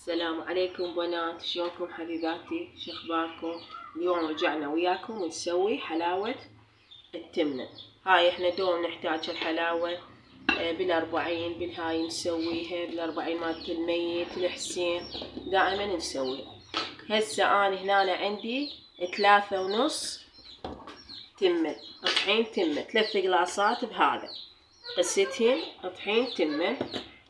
السلام عليكم بنات، شلونكم حبيباتي؟ شخباركم؟ اليوم رجعنا وياكم نسوي حلاوة التمنة. هاي احنا دوم نحتاج الحلاوة بالأربعين، بالهاي نسويها بالأربعين مالت الميت الحسين، دائما نسويها. هسه انا هنا عندي 3.5 تمن، طحين تمن 3 قلاصات بهذا، قستين طحين تمن.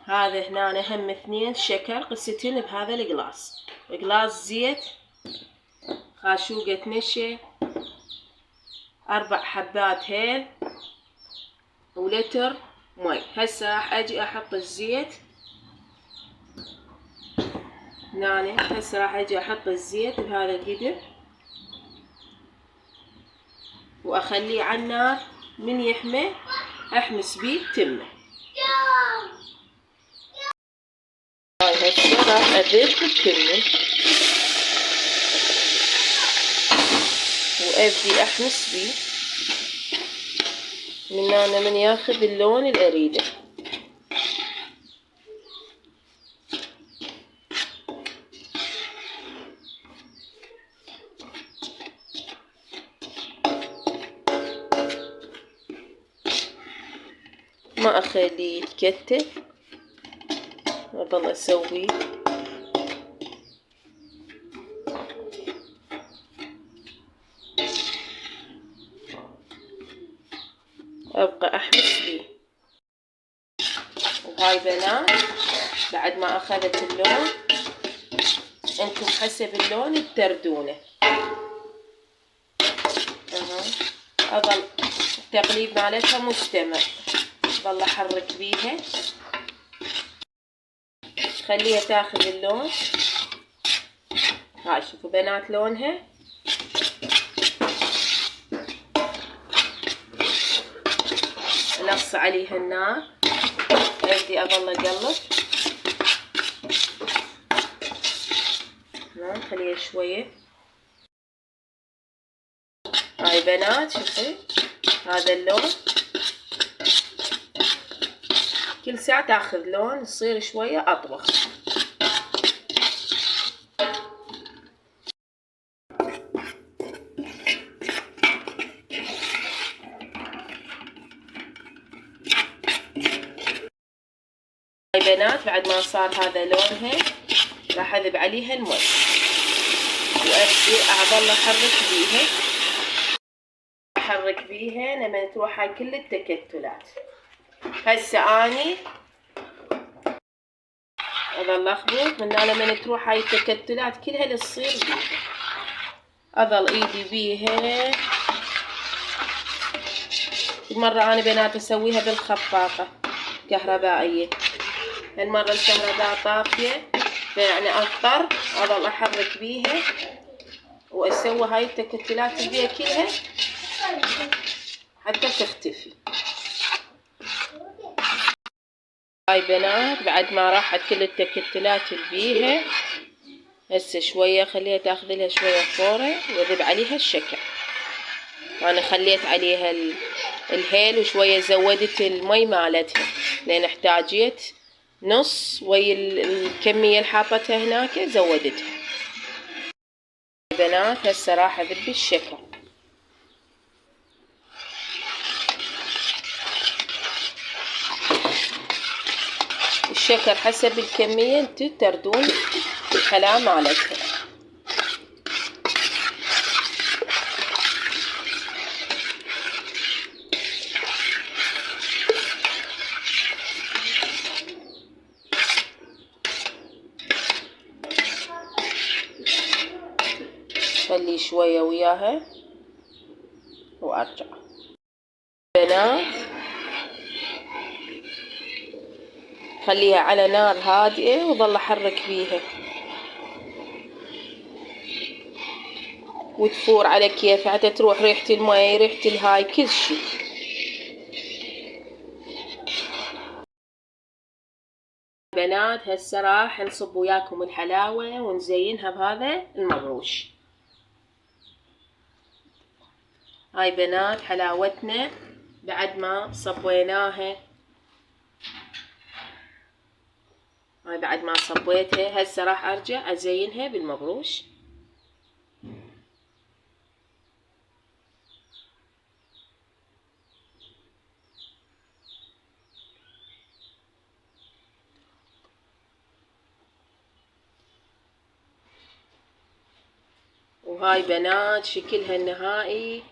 هذا هنا هم 2 شكر قستين بهذا القلاص، قلاص زيت، خاشوقة نشا، 4 حبات هيل، ولتر مي. هسه راح اجي احط الزيت هنا. هسه راح اجي احط الزيت بهذا القدر واخليه على النار، من يحمى احمس بيه التمنة. هاي هسه راح اذيب التمنة وابدي احمس بيه من هنا من ياخذ اللون اللي اريده. ما اخليه يتكتل، اظل اسويه. ابقى احمس بيه. وهاي بنات بعد ما اخذت اللون، انتم حسب اللون تردونه. اظل التقليب مالتها مستمر، اظل احرك بيها خليها تاخذ اللون. هاي شوفوا بنات لونها. نص عليها النار، ابدي اظل اقلب. خليها شوية. هاي بنات شوفي هذا اللون، كل ساعة تاخذ لون، تصير شوية اطبخ. هاي بنات بعد ما صار هذا لونها راح اذب عليها المي وابدي اظل احرك بيها لما تروح هاي كل التكتلات. هسه اني اظل اخبط من هنا لما تروح هاي التكتلات كلها اللي تصير بيها، اظل ايدي بيها. مرة انا بنات اسويها بالخفاقة كهربائية، هالمرة الكهرباء طافية يعني اضطر اظل احرك بيها واسوي هاي التكتلات بيها كلها حتى تختفي. هاي بنات بعد ما راحت كل التكتلات اللي بيها، هسه شوية خليها تاخذ لها شوية فورة واذب عليها الشكر. انا خليت عليها الهيل وشوية زودت المي مالتها لان احتاجيت نص ويا الكمية اللي حاطتها هناك زودتها. بنات هسه راح اذب الشكر. الشكر حسب الكمية انتو تردون الحلاوة مالتها. خلي شوية وياها وارجع. بنات خليها على نار هادئة وظل احرك بيها وتفور على كيف حتى تروح ريحة المي ريحة الهاي كل شي. بنات هسه راح نصب وياكم الحلاوة ونزينها بهذا المغروش. هاي بنات حلاوتنا بعد ما صبيناها هاي بعد ما صبيتها هسه راح ارجع ازينها بالمبروش. وهاي بنات شكلها النهائي،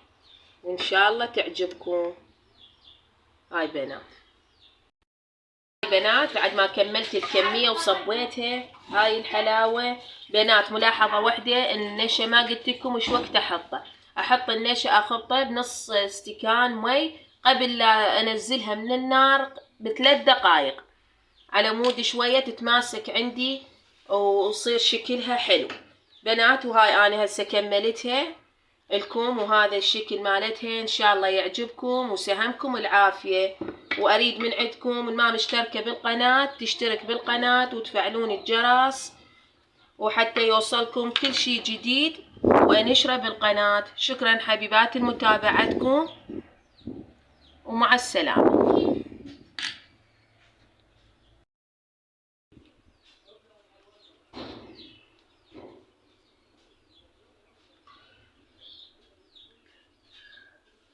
وإن شاء الله تعجبكم. هاي بنات بعد ما كملت الكمية وصبيتها هاي الحلاوة. بنات ملاحظة واحدة، النشا ما قلت لكم وش وقت أحطه. أحط النشا أخلطه بنص استكان مي قبل لا أنزلها من النار ب3 دقايق على مود شوية تتماسك عندي ويصير شكلها حلو بنات. وهاي أنا هسه كملتها لكم، وهذا الشكل مالتها. إن شاء الله يعجبكم وسهمكم العافية. وأريد من عندكم ما مشتركة بالقناة تشترك بالقناة وتفعلون الجرس، وحتى يوصلكم كل شي جديد وأنشره بالقناة. شكرا حبيبات لمتابعتكم، ومع السلامة.